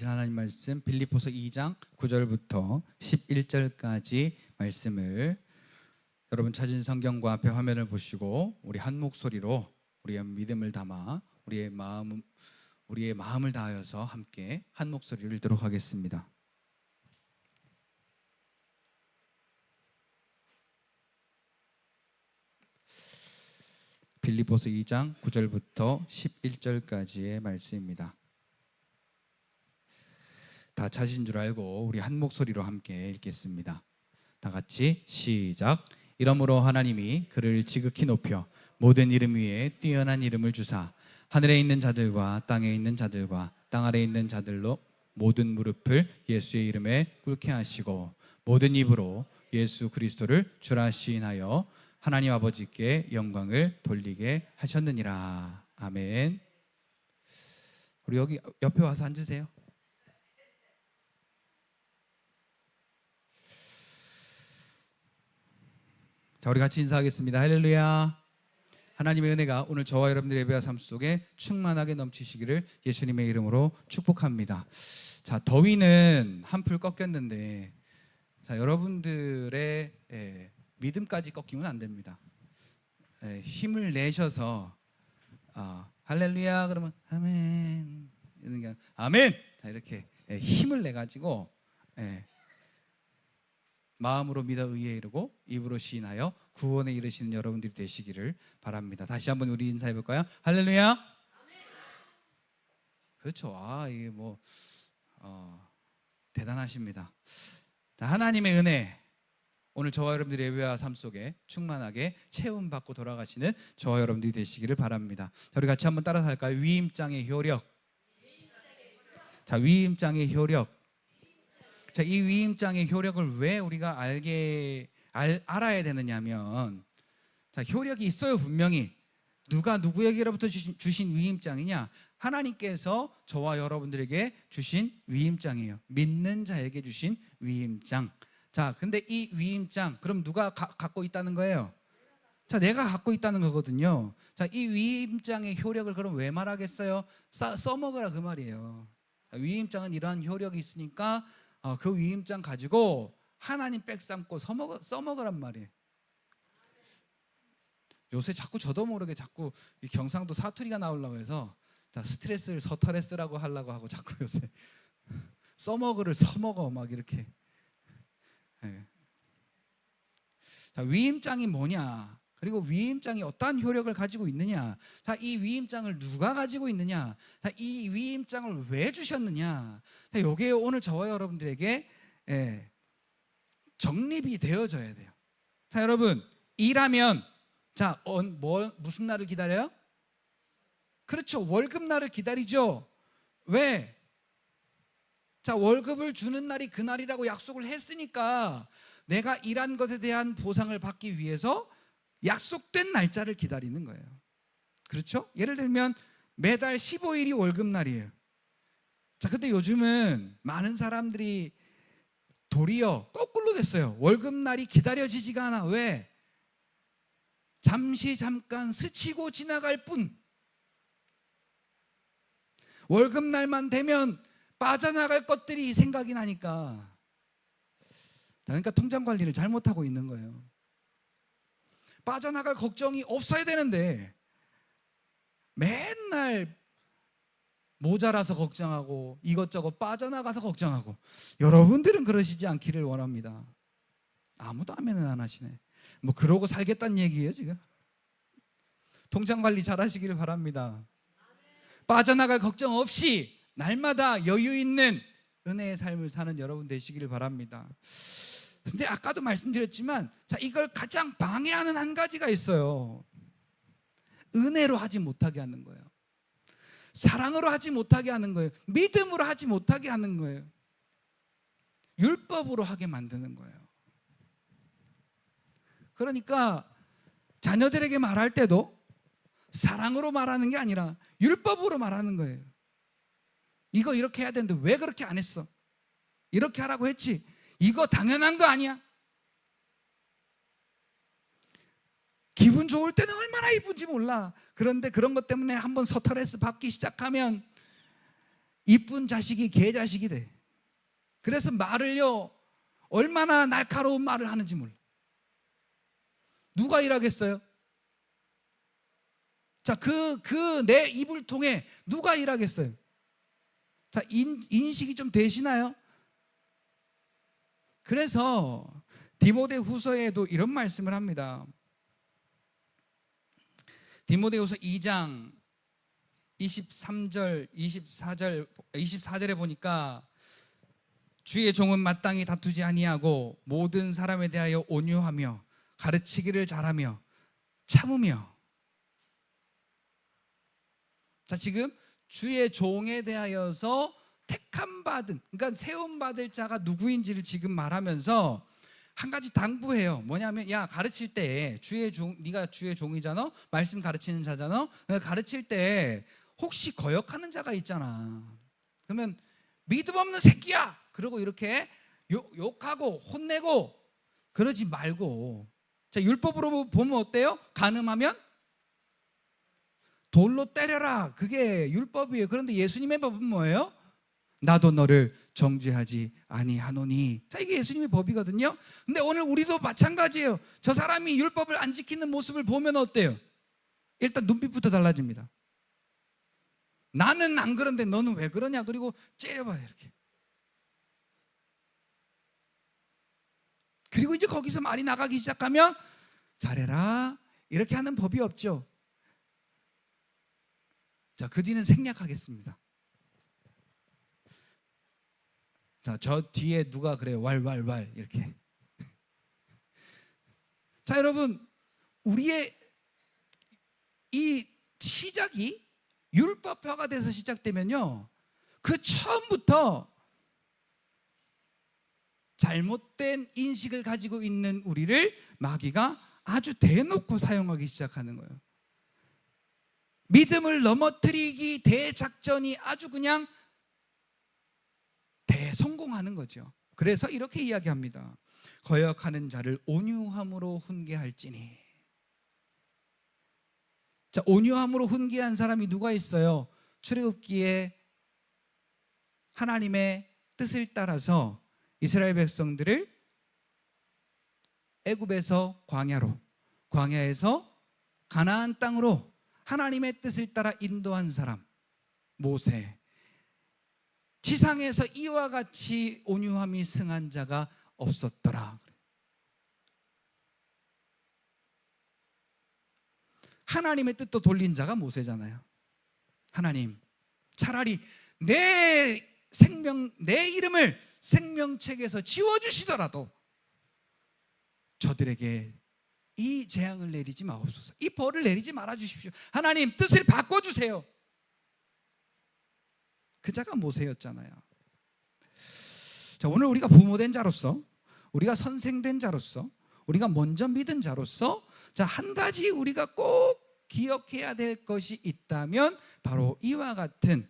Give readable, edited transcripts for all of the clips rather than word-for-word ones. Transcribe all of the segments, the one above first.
하나님 말씀 빌립보서 2장 9절부터 11절까지 말씀을 여러분 찾은 성경과 앞에 화면을 보시고 우리 한 목소리로 우리의 믿음을 담아 우리의 마음을 다하여서 함께 한 목소리를 읽도록 하겠습니다. 빌립보서 2장 9절부터 11절까지의 말씀입니다. 다 찾으신 줄 알고 우리 한 목소리로 함께 읽겠습니다. 다 같이 시작. 이러므로 하나님이 그를 지극히 높여 모든 이름 위에 뛰어난 이름을 주사 하늘에 있는 자들과 땅에 있는 자들과 땅 아래에 있는 자들로 모든 무릎을 예수의 이름에 꿇게 하시고 모든 입으로 예수 그리스도를 주라 시인하여 하나님 아버지께 영광을 돌리게 하셨느니라. 아멘. 우리 여기 옆에 와서 앉으세요. 자, 우리 같이 인사하겠습니다. 할렐루야. 하나님의 은혜가 오늘 저와 여러분들의 예배와 삶 속에 충만하게 넘치시기를 예수님의 이름으로 축복합니다. 자, 더위는 한풀 꺾였는데 자, 여러분들의 믿음까지 꺾이면 안 됩니다. 힘을 내셔서 할렐루야 그러면 아멘 이런 게 아멘. 자, 이렇게 힘을 내 가지고 마음으로 믿어 의에 이르고 입으로 시인하여 구원에 이르시는 여러분들이 되시기를 바랍니다. 다시 한번 우리 인사해 볼까요? 할렐루야. 아멘. 그렇죠. 이게 대단하십니다. 자, 하나님의 은혜 오늘 저와 여러분들의 예배와 삶 속에 충만하게 채움받고 돌아가시는 저와 여러분들이 되시기를 바랍니다. 자, 우리 같이 한번 따라서 할까요? 위임장의 효력. 자, 위임장의 효력. 자, 이 위임장의 효력을 왜 우리가 알아야 되느냐면, 자, 효력이 있어요. 분명히 누가 누구에게로부터 주신 위임장이냐? 하나님께서 저와 여러분들에게 주신 위임장이에요. 믿는 자에게 주신 위임장. 자, 근데 이 위임장 그럼 누가 갖고 있다는 거예요? 자, 내가 갖고 있다는 거거든요. 자, 이 위임장의 효력을 그럼 왜 말하겠어요? 써먹으라 그 말이에요. 자, 위임장은 이러한 효력이 있으니까 그 위임장 가지고 하나님 빽삼고 써먹으란 말이에요. 요새 자꾸 저도 모르게 자꾸 이 경상도 사투리가 나오려고 해서 자, 스트레스를 서터레스라고 하려고 하고 자꾸 요새 써먹으를 서먹어 막 이렇게. 자, 위임장이 뭐냐? 그리고 위임장이 어떠한 효력을 가지고 있느냐? 자, 이 위임장을 누가 가지고 있느냐? 자, 이 위임장을 왜 주셨느냐? 자, 이게 오늘 저와 여러분들에게 정립이 되어져야 돼요. 자, 여러분 일하면 자, 무슨 날을 기다려요? 그렇죠. 월급날을 기다리죠. 왜? 자, 월급을 주는 날이 그날이라고 약속을 했으니까 내가 일한 것에 대한 보상을 받기 위해서 약속된 날짜를 기다리는 거예요. 그렇죠? 예를 들면 매달 15일이 월급날이에요. 자, 근데 요즘은 많은 사람들이 도리어 거꾸로 됐어요. 월급날이 기다려지지가 않아. 왜? 잠깐 스치고 지나갈 뿐. 월급날만 되면 빠져나갈 것들이 생각이 나니까. 그러니까 통장 관리를 잘못하고 있는 거예요. 빠져나갈 걱정이 없어야 되는데 맨날 모자라서 걱정하고 이것저것 빠져나가서 걱정하고. 여러분들은 그러시지 않기를 원합니다. 아무도 아멘은 안 하시네. 뭐 그러고 살겠다는 얘기예요 지금? 통장 관리 잘 하시기를 바랍니다. 빠져나갈 걱정 없이 날마다 여유 있는 은혜의 삶을 사는 여러분 되시기를 바랍니다. 근데 아까도 말씀드렸지만 자, 이걸 가장 방해하는 한 가지가 있어요. 은혜로 하지 못하게 하는 거예요. 사랑으로 하지 못하게 하는 거예요. 믿음으로 하지 못하게 하는 거예요. 율법으로 하게 만드는 거예요. 그러니까 자녀들에게 말할 때도 사랑으로 말하는 게 아니라 율법으로 말하는 거예요. 이거 이렇게 해야 되는데 왜 그렇게 안 했어? 이렇게 하라고 했지. 이거 당연한 거 아니야? 기분 좋을 때는 얼마나 이쁜지 몰라. 그런데 그런 것 때문에 한번 스트레스 받기 시작하면 이쁜 자식이 개 자식이 돼. 그래서 말을요, 얼마나 날카로운 말을 하는지 몰라. 누가 일하겠어요? 자, 내 입을 통해 누가 일하겠어요? 자, 인식이 좀 되시나요? 그래서 디모데후서에도 이런 말씀을 합니다. 디모데후서 2장 23절, 24절에 보니까 주의 종은 마땅히 다투지 아니하고 모든 사람에 대하여 온유하며 가르치기를 잘하며 참으며. 자, 지금 주의 종에 대하여서 택함 받은, 그러니까 세움 받을 자가 누구인지를 지금 말하면서 한 가지 당부해요. 뭐냐면, 야, 가르칠 때 네가 주의 종이잖아, 말씀 가르치는 자잖아. 가르칠 때 혹시 거역하는 자가 있잖아. 그러면 믿음 없는 새끼야, 그러고 이렇게 욕하고 혼내고 그러지 말고, 자, 율법으로 보면 어때요? 간음하면 돌로 때려라, 그게 율법이에요. 그런데 예수님의 법은 뭐예요? 나도 너를 정죄하지 아니하노니. 자, 이게 예수님의 법이거든요. 근데 오늘 우리도 마찬가지예요. 저 사람이 율법을 안 지키는 모습을 보면 어때요? 일단 눈빛부터 달라집니다. 나는 안 그런데 너는 왜 그러냐, 그리고 째려봐요, 이렇게. 그리고 이제 거기서 말이 나가기 시작하면 잘해라, 이렇게 하는 법이 없죠. 자, 그 뒤는 생략하겠습니다. 자, 저 뒤에 누가 그래요? 왈왈왈 이렇게. 자, 여러분, 우리의 이 시작이 율법화가 돼서 시작되면요, 그 처음부터 잘못된 인식을 가지고 있는 우리를 마귀가 아주 대놓고 사용하기 시작하는 거예요. 믿음을 넘어뜨리기 대작전이 아주 그냥 대성공하는 거죠. 그래서 이렇게 이야기합니다. 거역하는 자를 온유함으로 훈계할지니. 자, 온유함으로 훈계한 사람이 누가 있어요? 출애굽기에 하나님의 뜻을 따라서 이스라엘 백성들을 애굽에서 광야로, 광야에서 가나안 땅으로 하나님의 뜻을 따라 인도한 사람, 모세. 지상에서 이와 같이 온유함이 승한 자가 없었더라. 하나님의 뜻도 돌린 자가 모세잖아요. 하나님, 차라리 내 이름을 생명책에서 지워주시더라도 저들에게 이 재앙을 내리지 마옵소서, 이 벌을 내리지 말아 주십시오. 하나님, 뜻을 바꿔주세요. 그 자가 모세였잖아요. 자, 오늘 우리가 부모된 자로서, 우리가 선생된 자로서, 우리가 먼저 믿은 자로서, 자, 한 가지 우리가 꼭 기억해야 될 것이 있다면 바로 이와 같은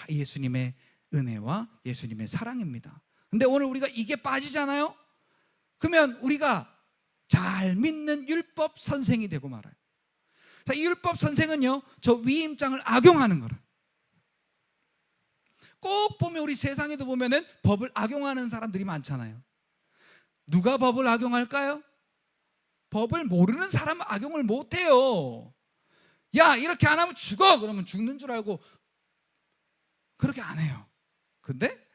예수님의 은혜와 예수님의 사랑입니다. 근데 오늘 우리가 이게 빠지잖아요. 그러면 우리가 잘 믿는 율법 선생이 되고 말아요. 자, 이 율법 선생은요, 저 위임장을 악용하는 거라. 꼭 보면 우리 세상에도 보면은 법을 악용하는 사람들이 많잖아요. 누가 법을 악용할까요? 법을 모르는 사람은 악용을 못해요. 야, 이렇게 안 하면 죽어, 그러면 죽는 줄 알고 그렇게 안 해요. 근데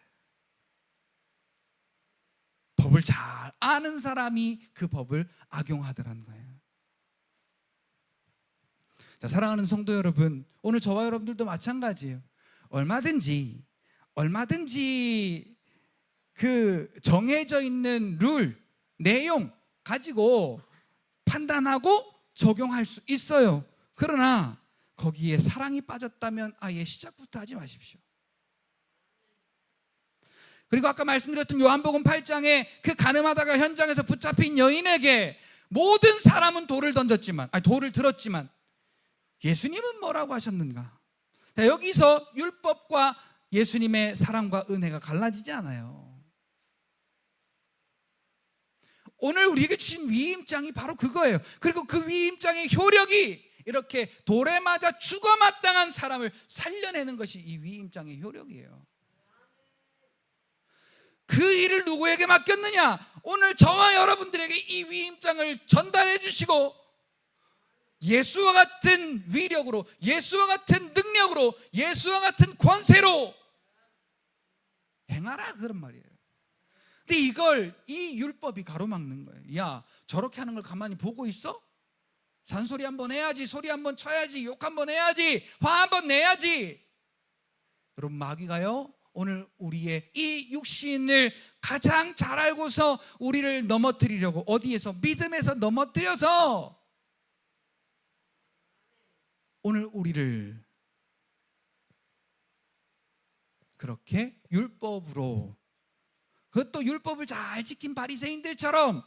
법을 잘 아는 사람이 그 법을 악용하더라는 거예요. 자, 사랑하는 성도 여러분, 오늘 저와 여러분들도 마찬가지예요. 얼마든지 그 정해져 있는 룰, 내용 가지고 판단하고 적용할 수 있어요. 그러나 거기에 사랑이 빠졌다면 아예 시작부터 하지 마십시오. 그리고 아까 말씀드렸던 요한복음 8장에 그 간음하다가 현장에서 붙잡힌 여인에게 모든 사람은 돌을 들었지만 예수님은 뭐라고 하셨는가? 자, 여기서 율법과 예수님의 사랑과 은혜가 갈라지지 않아요. 오늘 우리에게 주신 위임장이 바로 그거예요. 그리고 그 위임장의 효력이 이렇게 돌에 맞아 죽어 마땅한 사람을 살려내는 것이 이 위임장의 효력이에요. 그 일을 누구에게 맡겼느냐? 오늘 저와 여러분들에게 이 위임장을 전달해 주시고 예수와 같은 위력으로, 예수와 같은 능력으로, 예수와 같은 권세로 행하라, 그런 말이에요. 근데 이걸 이 율법이 가로막는 거예요. 야, 저렇게 하는 걸 가만히 보고 있어? 잔소리 한번 해야지, 소리 한번 쳐야지, 욕 한번 해야지, 화 한번 내야지. 여러분, 마귀가요, 오늘 우리의 이 육신을 가장 잘 알고서 우리를 넘어뜨리려고, 어디에서? 믿음에서 넘어뜨려서 오늘 우리를 그렇게 율법으로, 그것도 율법을 잘 지킨 바리새인들처럼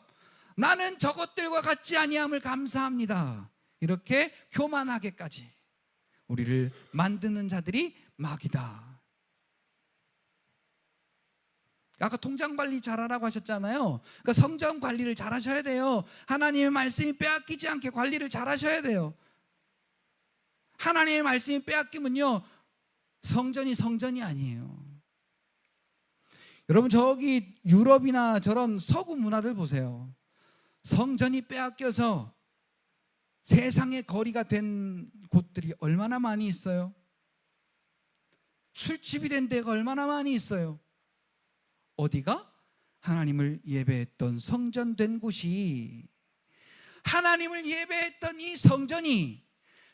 나는 저것들과 같지 아니함을 감사합니다, 이렇게 교만하게까지 우리를 만드는 자들이 마귀다. 아까 통장 관리 잘하라고 하셨잖아요. 그러니까 성전 관리를 잘하셔야 돼요. 하나님의 말씀이 빼앗기지 않게 관리를 잘하셔야 돼요. 하나님의 말씀이 빼앗기면요, 성전이 성전이 아니에요. 여러분, 저기 유럽이나 저런 서구 문화들 보세요. 성전이 빼앗겨서 세상의 거리가 된 곳들이 얼마나 많이 있어요. 술집이 된 데가 얼마나 많이 있어요. 어디가? 하나님을 예배했던 성전된 곳이, 하나님을 예배했던 이 성전이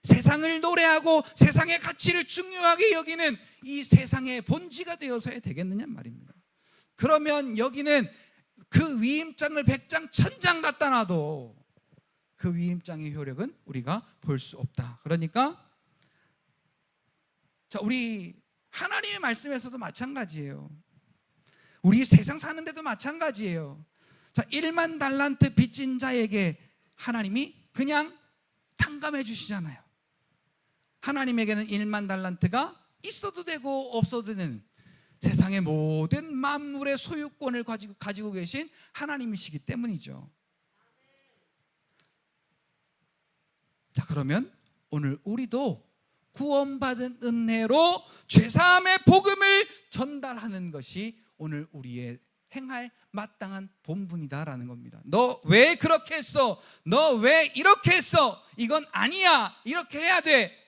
세상을 노래하고 세상의 가치를 중요하게 여기는 이 세상의 본지가 되어서야 되겠느냐 말입니다. 그러면 여기는 그 위임장을 100장 1000장 갖다 놔도 그 위임장의 효력은 우리가 볼 수 없다. 그러니까 자, 우리 하나님의 말씀에서도 마찬가지예요. 우리 세상 사는데도 마찬가지예요. 자, 1만 달란트 빚진 자에게 하나님이 그냥 탕감해 주시잖아요. 하나님에게는 1만 달란트가 있어도 되고 없어도 되는 세상의 모든 만물의 소유권을 가지고 계신 하나님이시기 때문이죠. 자, 그러면 오늘 우리도 구원받은 은혜로 죄사함의 복음을 전달하는 것이 오늘 우리의 행할 마땅한 본분이다라는 겁니다. 너 왜 그렇게 했어? 너 왜 이렇게 했어? 이건 아니야, 이렇게 해야 돼.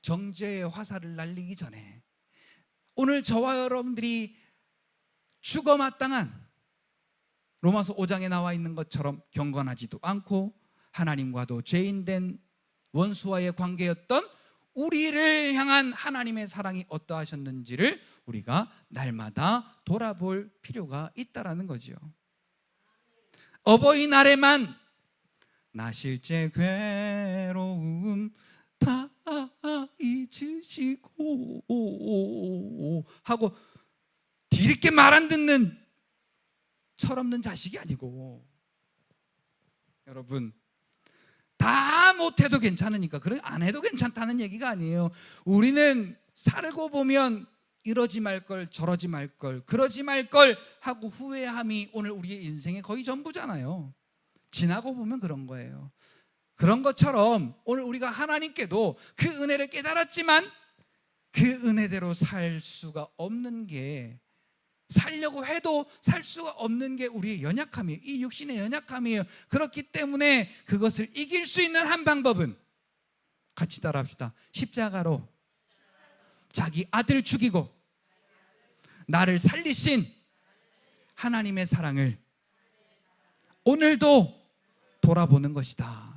정죄의 화살을 날리기 전에 오늘 저와 여러분들이 죽어 마땅한 로마서 5장에 나와 있는 것처럼 경건하지도 않고 하나님과도 죄인된 원수와의 관계였던 우리를 향한 하나님의 사랑이 어떠하셨는지를 우리가 날마다 돌아볼 필요가 있다라는 거죠. 어버이날에만 나 실제 괴로움 다 잊으시고 하고 뒤늦게 말 안 듣는 철없는 자식이 아니고, 여러분, 다 못해도 괜찮으니까, 그런 안 해도 괜찮다는 얘기가 아니에요. 우리는 살고 보면 이러지 말걸, 저러지 말걸, 그러지 말걸 하고 후회함이 오늘 우리의 인생의 거의 전부잖아요. 지나고 보면 그런 거예요. 그런 것처럼 오늘 우리가 하나님께도 그 은혜를 깨달았지만 그 은혜대로 살 수가 없는 게, 살려고 해도 살 수가 없는 게 우리의 연약함이에요. 이 육신의 연약함이에요. 그렇기 때문에 그것을 이길 수 있는 한 방법은, 같이 따라합시다. 십자가로 자기 아들 죽이고 나를 살리신 하나님의 사랑을 오늘도 돌아보는 것이다.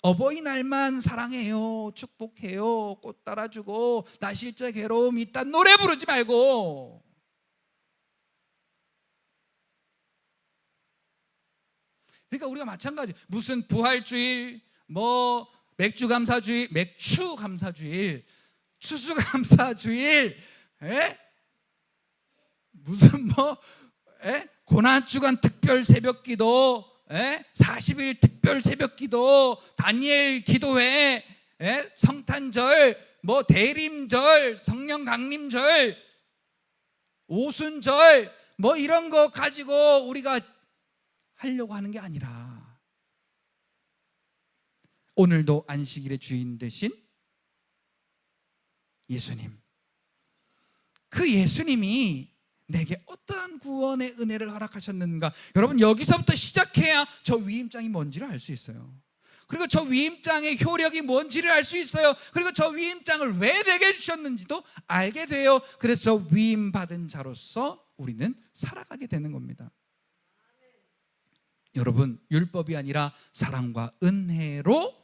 어버이날만 사랑해요, 축복해요, 꽃 따라주고 나 실제 괴로움 있다 노래 부르지 말고, 그러니까 우리가 마찬가지, 무슨 부활주일, 뭐 맥주감사주일, 추수감사주일, 무슨 뭐 고난주간 특별 새벽기도, 40일 특별 새벽기도, 다니엘 기도회, 성탄절, 뭐 대림절, 성령 강림절, 오순절, 뭐 이런 거 가지고 우리가 하려고 하는 게 아니라 오늘도 안식일의 주인 되신 예수님, 그 예수님이 내게 어떠한 구원의 은혜를 허락하셨는가, 여러분 여기서부터 시작해야 저 위임장이 뭔지를 알 수 있어요. 그리고 저 위임장의 효력이 뭔지를 알 수 있어요. 그리고 저 위임장을 왜 내게 주셨는지도 알게 돼요. 그래서 위임받은 자로서 우리는 살아가게 되는 겁니다. 여러분, 율법이 아니라 사랑과 은혜로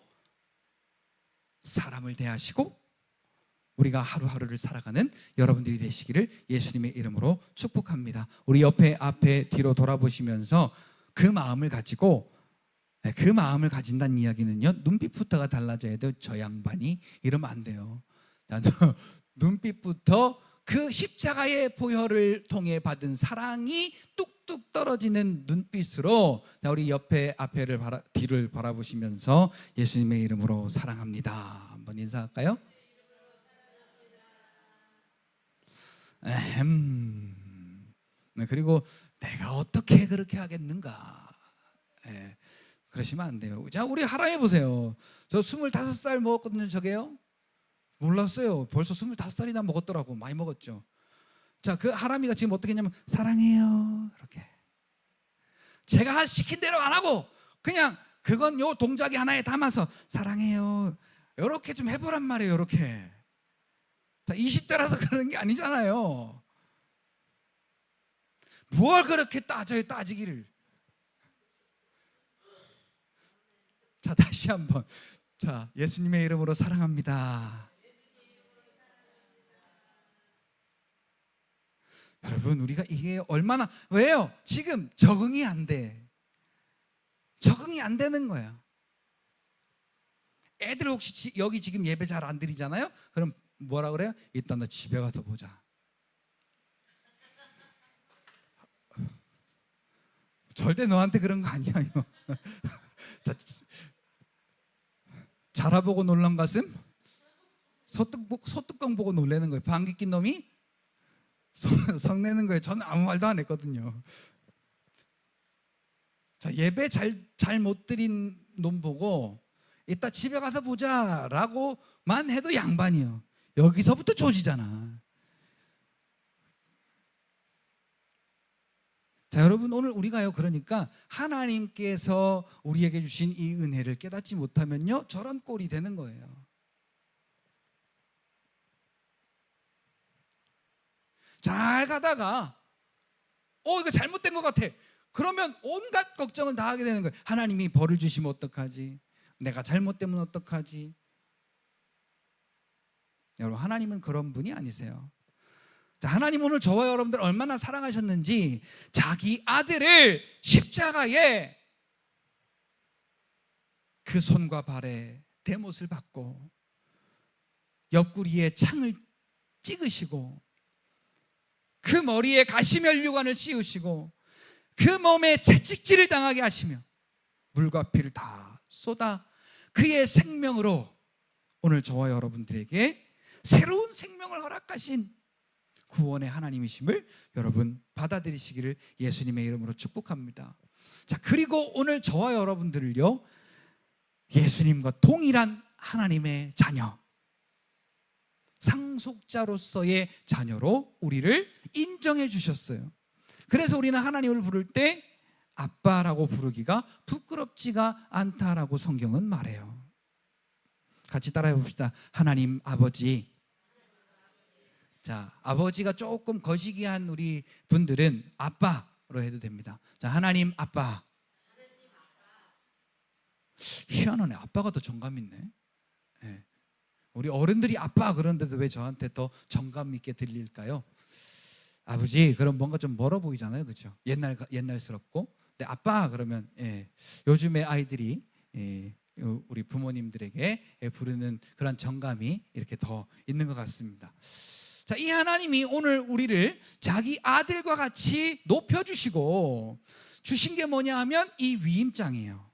사람을 대하시고 우리가 하루하루를 살아가는 여러분들이 되시기를 예수님의 이름으로 축복합니다. 우리 옆에 앞에 뒤로 돌아보시면서 그 마음을 가지고, 그 마음을 가진다는 이야기는요, 눈빛부터가 달라져야 돼요. 저 양반이 이러면 안 돼요. 눈빛부터 그 십자가의 보혈을 통해 받은 사랑이 뚝뚝 떨어지는 눈빛으로, 우리 옆에 앞에를 뒤를 바라보시면서 예수님의 이름으로 사랑합니다 한번 인사할까요? 그리고 내가 어떻게 그렇게 하겠는가, 그러시면 안 돼요. 자, 우리 하라해 보세요. 저 25살 먹었거든요. 저게요, 몰랐어요. 벌써 25살이나 먹었더라고. 많이 먹었죠. 자, 그 하람이가 지금 어떻게 했냐면 사랑해요 이렇게, 제가 시킨 대로 안 하고 그냥 그건 요 동작이 하나에 담아서 사랑해요 이렇게 좀 해보란 말이에요. 이렇게. 자, 20대라서 그러는 게 아니잖아요. 뭘 그렇게 따져요, 따지기를. 자, 다시 한번. 자, 예수님의 이름으로 사랑합니다. 여러분, 우리가 이게 얼마나, 왜요? 지금 적응이 안 돼. 적응이 안 되는 거야. 애들 혹시 여기 지금 예배 잘 안 드리잖아요? 그럼 뭐라 그래요? 이따 너 집에 가서 보자. 절대 너한테 그런 거 아니에요. 자라보고 놀란 가슴, 소뚜껑 보고 놀라는 거예요. 방귀 낀 놈이 성내는 거예요. 저는 아무 말도 안 했거든요. 자, 예배 잘 못 드린 놈 보고 이따 집에 가서 보자 라고만 해도 양반이요. 여기서부터 조지잖아. 자, 여러분, 오늘 우리가요, 그러니까 하나님께서 우리에게 주신 이 은혜를 깨닫지 못하면요, 저런 꼴이 되는 거예요. 잘 가다가 이거 잘못된 것 같아. 그러면 온갖 걱정을 다 하게 되는 거예요. 하나님이 벌을 주시면 어떡하지? 내가 잘못되면 어떡하지? 여러분, 하나님은 그런 분이 아니세요. 하나님 오늘 저와 여러분들 얼마나 사랑하셨는지 자기 아들을 십자가에 그 손과 발에 대못을 받고 옆구리에 창을 찍으시고 그 머리에 가시면류관을 씌우시고 그 몸에 채찍질을 당하게 하시며 물과 피를 다 쏟아 그의 생명으로 오늘 저와 여러분들에게 새로운 생명을 허락하신 구원의 하나님이심을 여러분 받아들이시기를 예수님의 이름으로 축복합니다. 자, 그리고 오늘 저와 여러분들을요, 예수님과 동일한 하나님의 자녀, 상속자로서의 자녀로 우리를 인정해 주셨어요. 그래서 우리는 하나님을 부를 때 아빠라고 부르기가 부끄럽지가 않다라고 성경은 말해요. 같이 따라해 봅시다. 하나님 아버지. 자, 아버지가 조금 거시기한 우리 분들은 아빠로 해도 됩니다. 자, 하나님 아빠. 희한하네. 아빠가 더 정감 있네. 네. 우리 어른들이 아빠 그러는데도 왜 저한테 더 정감 있게 들릴까요? 아버지 그럼 뭔가 좀 멀어 보이잖아요, 그렇죠? 옛날스럽고. 근데 아빠 그러면 요즘의 아이들이 우리 부모님들에게 부르는 그런 정감이 이렇게 더 있는 것 같습니다. 자, 이 하나님이 오늘 우리를 자기 아들과 같이 높여주시고 주신 게 뭐냐 하면 이 위임장이에요.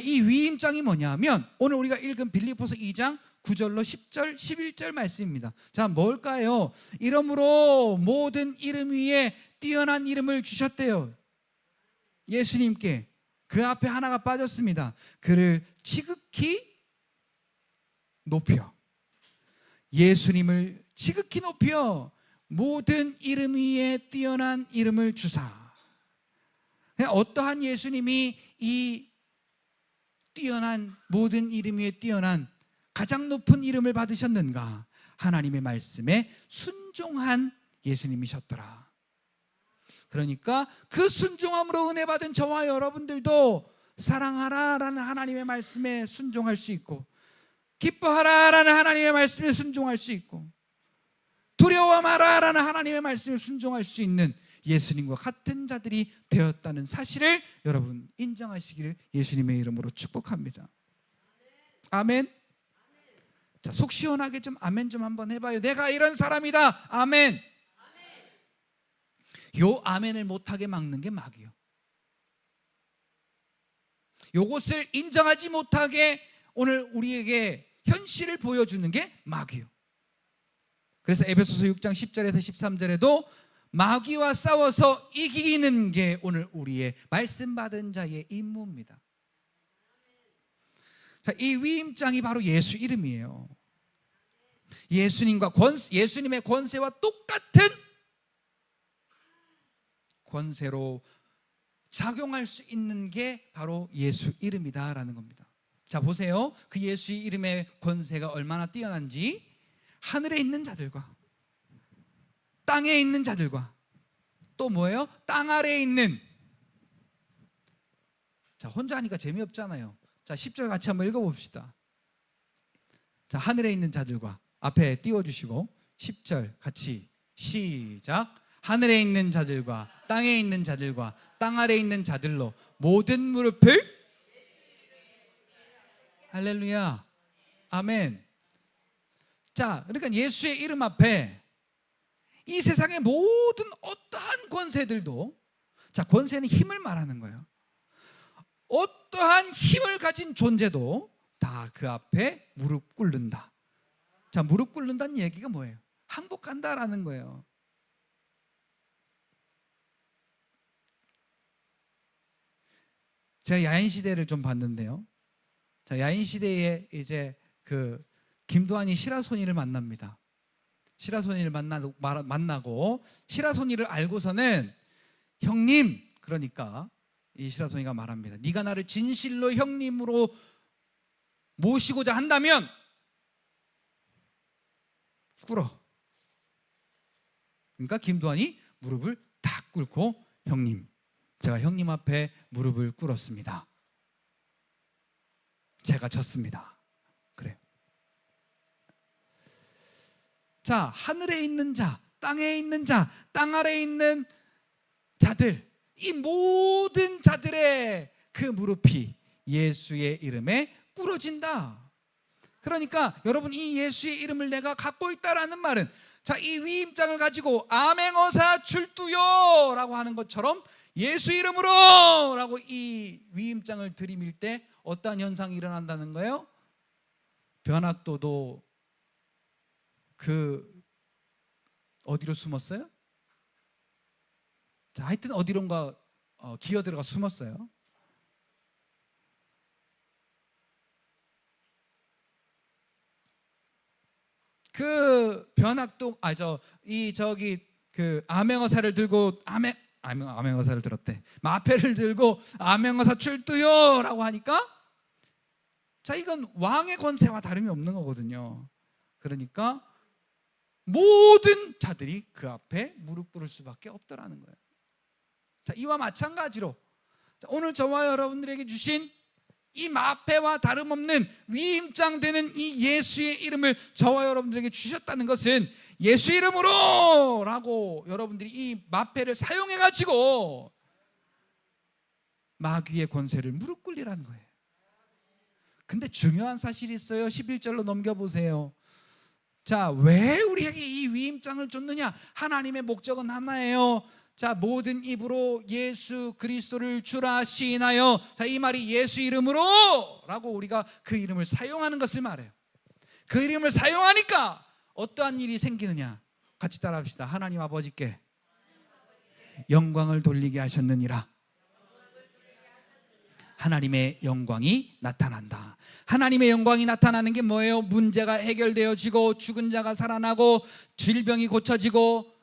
이 위임장이 뭐냐 하면 오늘 우리가 읽은 빌립보서 2장 9절로 10절 11절 말씀입니다. 자, 뭘까요? 이름으로 모든 이름 위에 뛰어난 이름을 주셨대요. 예수님께. 그 앞에 하나가 빠졌습니다. 그를 지극히 높여, 예수님을 지극히 높여 모든 이름 위에 뛰어난 이름을 주사. 어떠한 예수님이 이 뛰어난, 모든 이름 위에 뛰어난 가장 높은 이름을 받으셨는가? 하나님의 말씀에 순종한 예수님이셨더라. 그러니까 그 순종함으로 은혜 받은 저와 여러분들도 사랑하라라는 하나님의 말씀에 순종할 수 있고, 기뻐하라라는 하나님의 말씀에 순종할 수 있고, 두려워 마라라는 하나님의 말씀에 순종할 수 있는 예수님과 같은 자들이 되었다는 사실을 여러분 인정하시기를 예수님의 이름으로 축복합니다. 아멘. 자, 속 시원하게 좀 아멘 좀 한번 해봐요. 내가 이런 사람이다. 아멘. 요 아멘을 못하게 막는 게 마귀요. 요것을 인정하지 못하게 오늘 우리에게 현실을 보여주는 게 마귀요. 그래서 에베소서 6장 10절에서 13절에도 마귀와 싸워서 이기는 게 오늘 우리의 말씀 받은 자의 임무입니다. 자, 이 위임장이 바로 예수 이름이에요. 예수님의 권세와 똑같은 권세로 작용할 수 있는 게 바로 예수 이름이다라는 겁니다. 자, 보세요. 그 예수 이름의 권세가 얼마나 뛰어난지. 하늘에 있는 자들과 땅에 있는 자들과 또 뭐예요? 땅 아래에 있는. 자, 혼자 하니까 재미없잖아요. 자, 10절 같이 한번 읽어봅시다. 자, 하늘에 있는 자들과 앞에 띄워주시고 10절 같이 시작. 하늘에 있는 자들과 땅에 있는 자들과 땅 아래에 있는 자들로 모든 무릎을, 할렐루야, 아멘. 자, 그러니까 예수의 이름 앞에 이 세상의 모든 어떠한 권세들도, 자, 권세는 힘을 말하는 거예요. 어떠한 힘을 가진 존재도 다 그 앞에 무릎 꿇는다. 자, 무릎 꿇는다는 얘기가 뭐예요? 항복한다라는 거예요. 제가 야인시대를 좀 봤는데요. 자, 야인시대에 이제 그 김도환이 시라소니를 만납니다. 시라소니를 만나고 시라소니를 알고서는 형님, 그러니까 이 시라소니가 말합니다. 네가 나를 진실로 형님으로 모시고자 한다면 꿇어. 그러니까 김도환이 무릎을 탁 꿇고 형님, 제가 형님 앞에 무릎을 꿇었습니다. 제가 졌습니다. 그래요. 자, 하늘에 있는 자, 땅에 있는 자, 땅 아래에 있는 자들, 이 모든 자들의 그 무릎이 예수의 이름에 꿇어진다. 그러니까 여러분, 이 예수의 이름을 내가 갖고 있다라는 말은, 자, 이 위임장을 가지고 아맹어사 출두요 라고 하는 것처럼 예수 이름으로 라고 이 위임장을 들이밀 때 어떠한 현상이 일어난다는 거예요? 변학도도 그 어디로 숨었어요? 자, 하여튼 어디론가 기어들어가 숨었어요. 그 변학도 그 아맹어사를 들고 아맹어사를 들었대. 마패를 들고 아맹어사 출두요라고 하니까, 자, 이건 왕의 권세와 다름이 없는 거거든요. 그러니까 모든 자들이 그 앞에 무릎 꿇을 수밖에 없더라는 거예요. 자, 이와 마찬가지로 오늘 저와 여러분들에게 주신 이 마패와 다름없는 위임장 되는 이 예수의 이름을 저와 여러분들에게 주셨다는 것은 예수 이름으로 라고 여러분들이 이 마패를 사용해 가지고 마귀의 권세를 무릎 꿇리라는 거예요. 근데 중요한 사실이 있어요. 11절로 넘겨보세요. 자, 왜 우리에게 이 위임장을 줬느냐? 하나님의 목적은 하나예요. 자, 모든 입으로 예수 그리스도를 주라 시인하여. 자, 이 말이 예수 이름으로 라고 우리가 그 이름을 사용하는 것을 말해요. 그 이름을 사용하니까 어떠한 일이 생기느냐? 같이 따라합시다. 하나님 아버지께 영광을 돌리게 하셨느니라. 하나님의 영광이 나타난다. 하나님의 영광이 나타나는 게 뭐예요? 문제가 해결되어지고 죽은 자가 살아나고 질병이 고쳐지고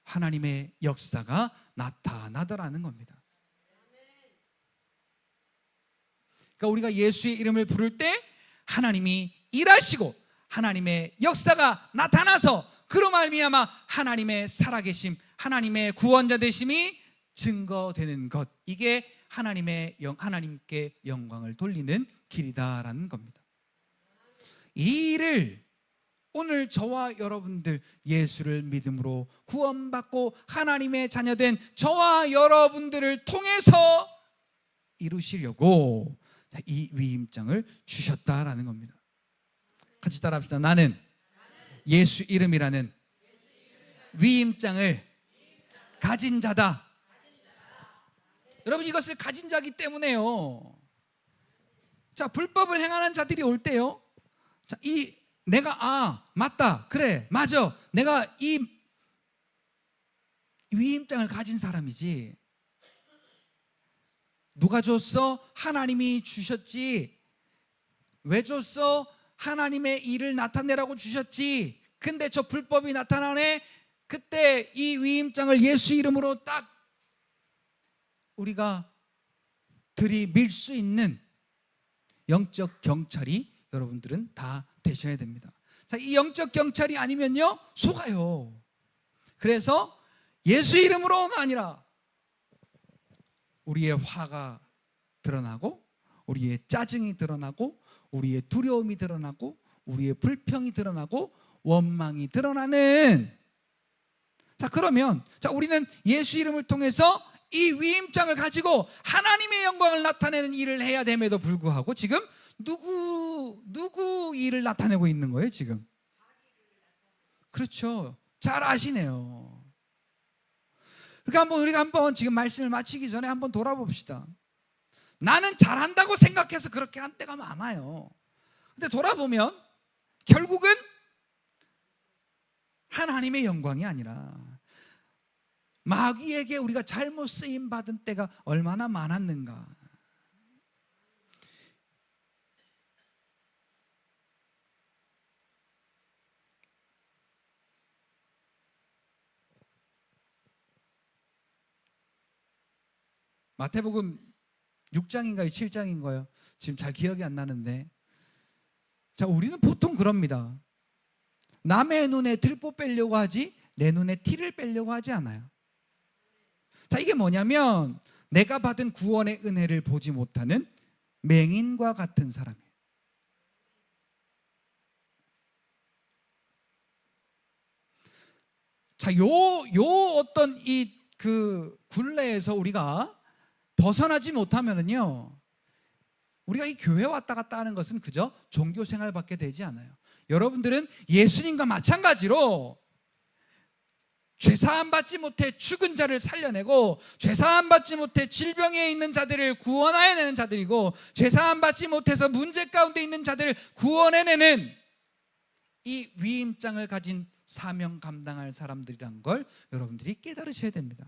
하나님의 역사가 나타나더라는 겁니다. 그러니까 우리가 예수의 이름을 부를 때 하나님이 일하시고 하나님의 역사가 나타나서 그로 말미암아 하나님의 살아계심, 하나님의 구원자 되심이 증거되는 것, 이게 하나님께 영광을 돌리는 길이다라는 겁니다. 이 일을 오늘 저와 여러분들 예수를 믿음으로 구원받고 하나님의 자녀된 저와 여러분들을 통해서 이루시려고 이 위임장을 주셨다라는 겁니다. 같이 따라합시다. 나는 예수 이름이라는 위임장을 가진 자다. 여러분, 이것을 가진 자기 때문에요. 자, 불법을 행하는 자들이 올 때요, 자, 내가 맞다, 그래, 맞아, 내가 이 위임장을 가진 사람이지. 누가 줬어? 하나님이 주셨지. 왜 줬어? 하나님의 일을 나타내라고 주셨지. 근데 저 불법이 나타나네. 그때 이 위임장을 예수 이름으로 딱 우리가 들이밀 수 있는 영적 경찰이 여러분들은 다 되셔야 됩니다. 자, 이 영적 경찰이 아니면요, 속아요. 그래서 예수 이름으로가 아니라 우리의 화가 드러나고 우리의 짜증이 드러나고 우리의 두려움이 드러나고 우리의 불평이 드러나고 원망이 드러나는, 자, 그러면 우리는 예수 이름을 통해서 이 위임장을 가지고 하나님의 영광을 나타내는 일을 해야 됨에도 불구하고 지금 누구 일을 나타내고 있는 거예요 지금? 그렇죠, 잘 아시네요. 그러니까 우리가 한번 지금 말씀을 마치기 전에 한번 돌아봅시다. 나는 잘한다고 생각해서 그렇게 한 때가 많아요. 근데 돌아보면 결국은 하나님의 영광이 아니라 마귀에게 우리가 잘못 쓰임 받은 때가 얼마나 많았는가. 마태복음 6장인가요? 7장인가요? 지금 잘 기억이 안 나는데, 자, 우리는 보통 그럽니다. 남의 눈에 들보 빼려고 하지 내 눈에 티를 빼려고 하지 않아요. 자, 이게 뭐냐면 내가 받은 구원의 은혜를 보지 못하는 맹인과 같은 사람이에요. 자, 요 어떤 그 굴레에서 우리가 벗어나지 못하면은요, 우리가 이 교회 왔다 갔다 하는 것은 그저 종교 생활밖에 되지 않아요. 여러분들은 예수님과 마찬가지로 죄사함 받지 못해 죽은 자를 살려내고 죄사함 받지 못해 질병에 있는 자들을 구원해내는 자들이고 죄사함 받지 못해서 문제 가운데 있는 자들을 구원해내는 이 위임장을 가진 사명 감당할 사람들이란 걸 여러분들이 깨달으셔야 됩니다.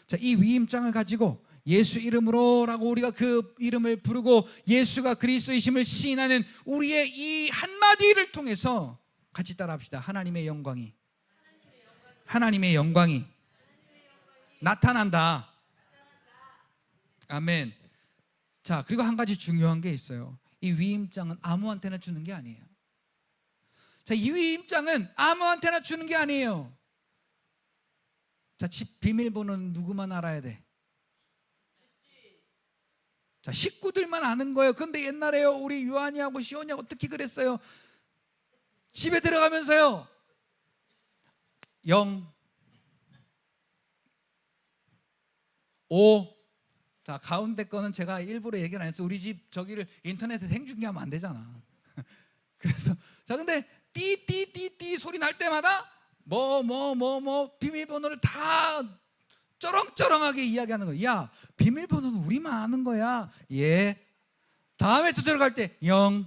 자, 이 위임장을 가지고 예수 이름으로라고 우리가 그 이름을 부르고 예수가 그리스도이심을 시인하는 우리의 이 한마디를 통해서 같이 따라합시다. 하나님의 영광이 나타난다. 아멘. 자, 그리고 한 가지 중요한 게 있어요. 이 위임장은 아무한테나 주는 게 아니에요. 자, 이 위임장은 아무한테나 주는 게 아니에요. 자, 집 비밀번호는 누구만 알아야 돼? 자, 식구들만 아는 거예요. 근데 옛날에요, 우리 유한이하고 시온이하고 어떻게 그랬어요? 집에 들어가면서요, 0, 5. 자, 가운데 거는 제가 일부러 얘기를 안 했어요. 우리 집 저기를 인터넷에 생중계하면 안 되잖아. 그래서 자, 근데 띠 소리 날 때마다 비밀번호를 다 쩌렁쩌렁하게 이야기하는 거야. 야, 비밀번호는 우리만 아는 거야. 예. 다음에 또 들어갈 때 0,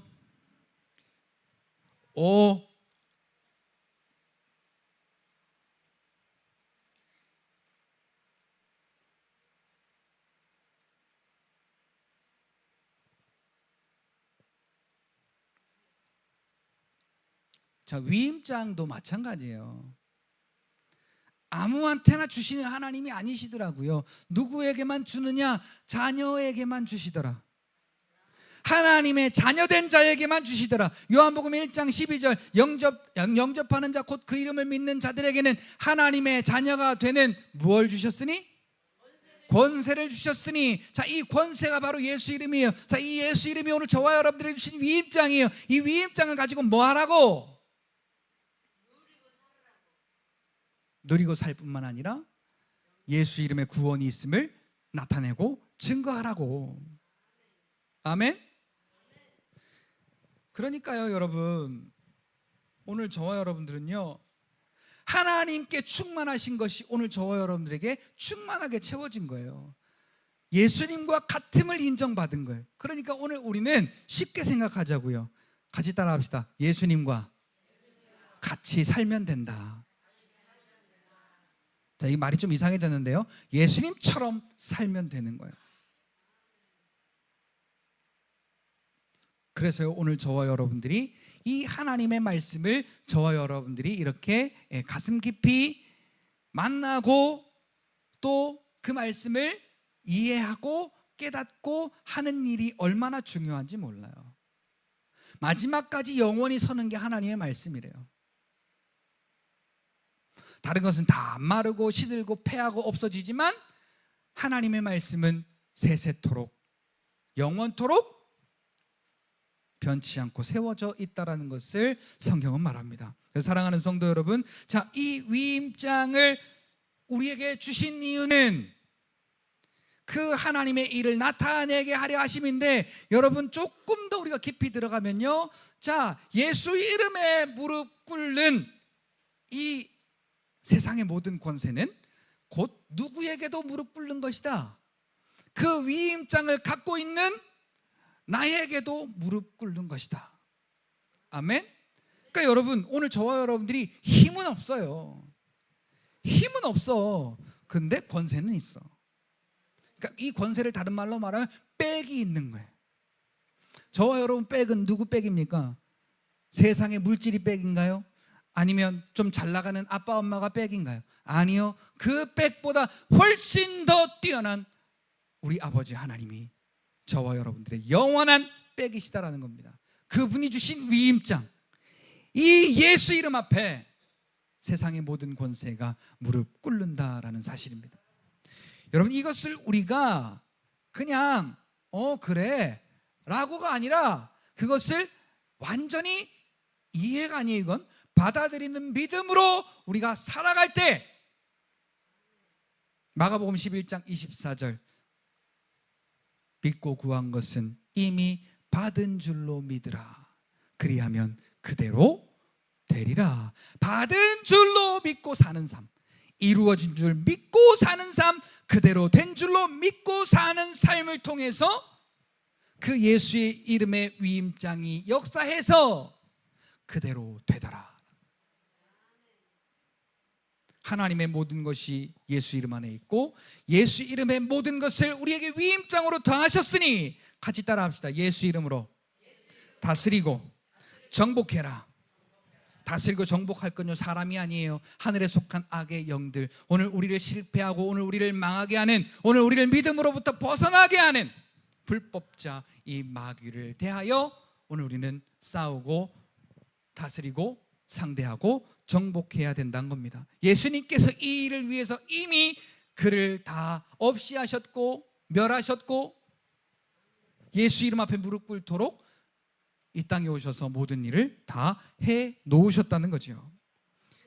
5. 자, 위임장도 마찬가지예요. 아무한테나 주시는 하나님이 아니시더라고요. 누구에게만 주느냐? 자녀에게만 주시더라. 하나님의 자녀된 자에게만 주시더라. 요한복음 1장 12절 영접하는 자 곧 그 이름을 믿는 자들에게는 하나님의 자녀가 되는 무엇을 주셨으니? 권세를 주셨으니. 자, 이 권세가 바로 예수 이름이에요. 자, 이 예수 이름이 오늘 저와 여러분들에게 주신 위임장이에요. 이 위임장을 가지고 뭐 하라고? 누리고 살 뿐만 아니라 예수 이름의 구원이 있음을 나타내고 증거하라고. 아멘. 그러니까요, 여러분, 오늘 저와 여러분들은요, 하나님께 충만하신 것이 오늘 저와 여러분들에게 충만하게 채워진 거예요. 예수님과 같음을 인정받은 거예요. 그러니까 오늘 우리는 쉽게 생각하자고요. 같이 따라합시다. 예수님과 같이 살면 된다. 자, 이 말이 좀 이상해졌는데요, 예수님처럼 살면 되는 거예요. 그래서요, 오늘 저와 여러분들이 이 하나님의 말씀을 저와 여러분들이 이렇게 가슴 깊이 만나고 또 그 말씀을 이해하고 깨닫고 하는 일이 얼마나 중요한지 몰라요. 마지막까지 영원히 서는 게 하나님의 말씀이래요. 다른 것은 다 마르고 시들고 패하고 없어지지만 하나님의 말씀은 세세토록 영원토록 변치 않고 세워져 있다라는 것을 성경은 말합니다. 그래서 사랑하는 성도 여러분, 자, 이 위임장을 우리에게 주신 이유는 그 하나님의 일을 나타내게 하려 하심인데, 여러분 조금 더 우리가 깊이 들어가면요, 자, 예수 이름에 무릎 꿇는 이 세상의 모든 권세는 곧 누구에게도 무릎 꿇는 것이다. 그 위임장을 갖고 있는 나에게도 무릎 꿇는 것이다. 아멘. 그러니까 여러분, 오늘 저와 여러분들이 힘은 없어요. 힘은 없어. 근데 권세는 있어. 그러니까 이 권세를 다른 말로 말하면 백이 있는 거예요. 저와 여러분 백은 누구 백입니까? 세상의 물질이 백인가요? 아니면 좀 잘 나가는 아빠 엄마가 백인가요? 아니요. 그 백보다 훨씬 더 뛰어난 우리 아버지 하나님이 저와 여러분들의 영원한 백이시다라는 겁니다. 그분이 주신 위임장, 이 예수 이름 앞에 세상의 모든 권세가 무릎 꿇는다라는 사실입니다. 여러분, 이것을 우리가 그냥 그래 라고가 아니라 그것을 완전히 이해가 아니에요. 이건 받아들이는 믿음으로 우리가 살아갈 때, 마가복음 11장 24절, 믿고 구한 것은 이미 받은 줄로 믿으라. 그리하면 그대로 되리라. 받은 줄로 믿고 사는 삶, 이루어진 줄 믿고 사는 삶, 그대로 된 줄로 믿고 사는 삶을 통해서 그 예수의 이름의 위임장이 역사해서 그대로 되더라. 하나님의 모든 것이 예수 이름 안에 있고 예수 이름의 모든 것을 우리에게 위임장으로 더하셨으니, 같이 따라합시다. 예수 이름으로 다스리고 정복해라. 다스리고 정복할 건요 사람이 아니에요. 하늘에 속한 악의 영들, 오늘 우리를 실패하고 오늘 우리를 망하게 하는, 오늘 우리를 믿음으로부터 벗어나게 하는 불법자 이 마귀를 대하여 오늘 우리는 싸우고 다스리고 상대하고 정복해야 된다는 겁니다. 예수님께서 이 일을 위해서 이미 그를 다 없이 하셨고 멸하셨고 예수 이름 앞에 무릎 꿇도록 이 땅에 오셔서 모든 일을 다 해 놓으셨다는 거죠.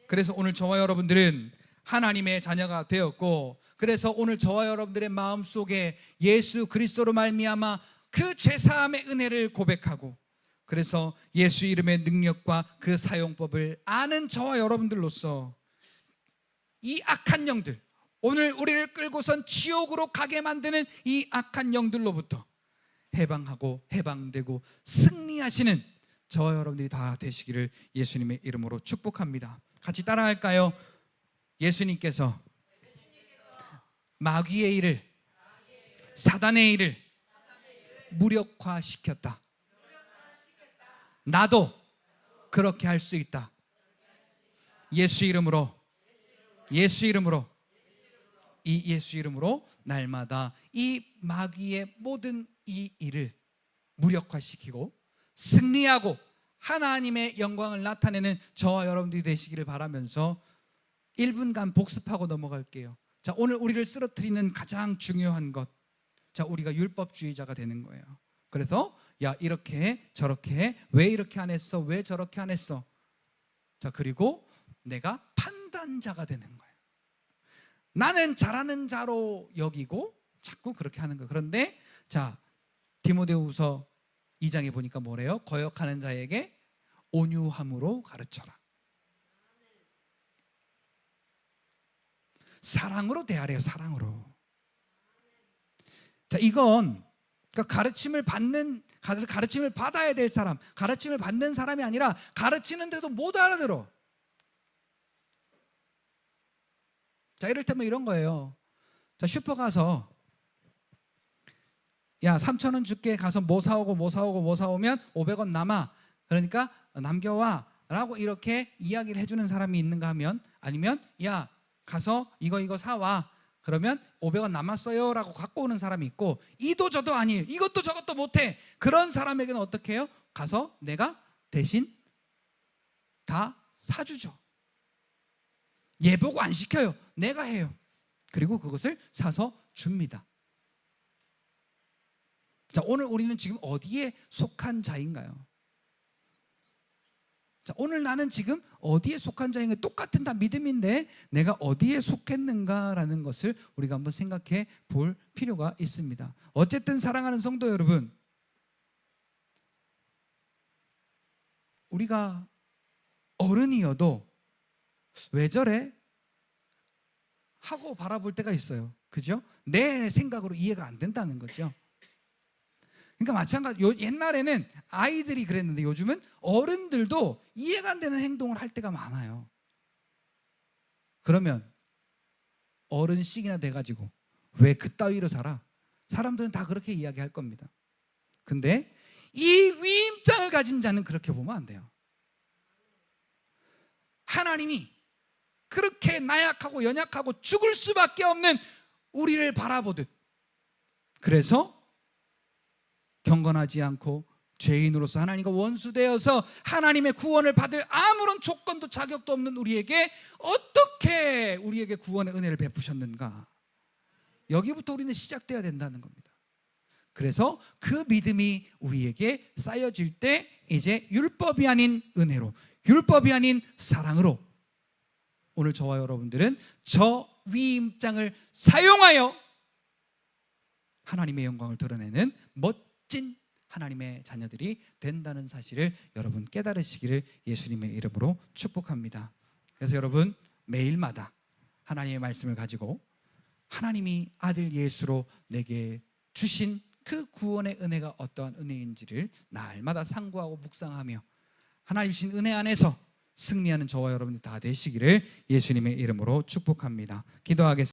그래서 오늘 저와 여러분들은 하나님의 자녀가 되었고, 그래서 오늘 저와 여러분들의 마음속에 예수 그리스도로 말미암아 그 죄사함의 은혜를 고백하고, 그래서 예수 이름의 능력과 그 사용법을 아는 저와 여러분들로서 이 악한 영들, 오늘 우리를 끌고선 지옥으로 가게 만드는 이 악한 영들로부터 해방하고 해방되고 승리하시는 저와 여러분들이 다 되시기를 예수님의 이름으로 축복합니다. 같이 따라할까요? 예수님께서 마귀의 일을, 사단의 일을 무력화시켰다. 나도 그렇게 할 수 있다. 예수 이름으로, 예수 이름으로, 이 예수 이름으로 날마다 이 마귀의 모든 이 일을 무력화시키고 승리하고 하나님의 영광을 나타내는 저와 여러분들이 되시기를 바라면서 1분간 복습하고 넘어갈게요. 자, 오늘 우리를 쓰러뜨리는 가장 중요한 것, 자, 우리가 율법주의자가 되는 거예요. 그래서 야, 이렇게 저렇게, 왜 이렇게 안 했어, 왜 저렇게 안 했어. 자, 그리고 내가 판단자가 되는 거예요. 나는 잘하는 자로 여기고 자꾸 그렇게 하는 거예요. 그런데 자, 디모데후서 2장에 보니까 뭐래요? 거역하는 자에게 온유함으로 가르쳐라. 사랑으로 대하래요. 사랑으로. 자, 이건 그러니까 가르침을 받아야 될 사람, 가르침을 받는 사람이 아니라 가르치는데도 못 알아들어. 자, 이를테면 이런 거예요. 자, 슈퍼 가서 야, 3,000원 줄게. 가서 뭐 사오고 뭐 사오면 500원 남아. 그러니까 남겨와 라고 이렇게 이야기를 해주는 사람이 있는가 하면, 아니면 야, 가서 이거 사와. 그러면 500원 남았어요 라고 갖고 오는 사람이 있고, 이도 저도 아니에요. 이것도 저것도 못해. 그런 사람에게는 어떻게 해요? 가서 내가 대신 다 사주죠. 예보고 안 시켜요. 내가 해요. 그리고 그것을 사서 줍니다. 자, 오늘 우리는 지금 어디에 속한 자인가요? 자, 오늘 나는 지금 어디에 속한 자인가? 똑같은 다 믿음인데 내가 어디에 속했는가라는 것을 우리가 한번 생각해 볼 필요가 있습니다. 어쨌든 사랑하는 성도 여러분, 우리가 어른이어도 왜 저래? 하고 바라볼 때가 있어요. 그죠? 내 생각으로 이해가 안 된다는 거죠. 그러니까 마찬가지, 옛날에는 아이들이 그랬는데 요즘은 어른들도 이해가 안 되는 행동을 할 때가 많아요. 그러면 어른씩이나 돼가지고 왜 그따위로 살아? 사람들은 다 그렇게 이야기할 겁니다. 근데 이 위임장을 가진 자는 그렇게 보면 안 돼요. 하나님이 그렇게 나약하고 연약하고 죽을 수밖에 없는 우리를 바라보듯, 그래서 경건하지 않고 죄인으로서 하나님과 원수되어서 하나님의 구원을 받을 아무런 조건도 자격도 없는 우리에게 어떻게 우리에게 구원의 은혜를 베푸셨는가? 여기부터 우리는 시작돼야 된다는 겁니다. 그래서 그 믿음이 우리에게 쌓여질 때 이제 율법이 아닌 은혜로, 율법이 아닌 사랑으로 오늘 저와 여러분들은 저 위임장을 사용하여 하나님의 영광을 드러내는 멋진 하나님의 자녀들이 된다는 사실을 여러분 깨달으시기를 예수님의 이름으로 축복합니다. 그래서 여러분 매일마다 하나님의 말씀을 가지고 하나님이 아들 예수로 내게 주신 그 구원의 은혜가 어떠한 은혜인지를 날마다 상고하고 묵상하며 하나님 주신 은혜 안에서 승리하는 저와 여러분들 다 되시기를 예수님의 이름으로 축복합니다. 기도하겠습니다.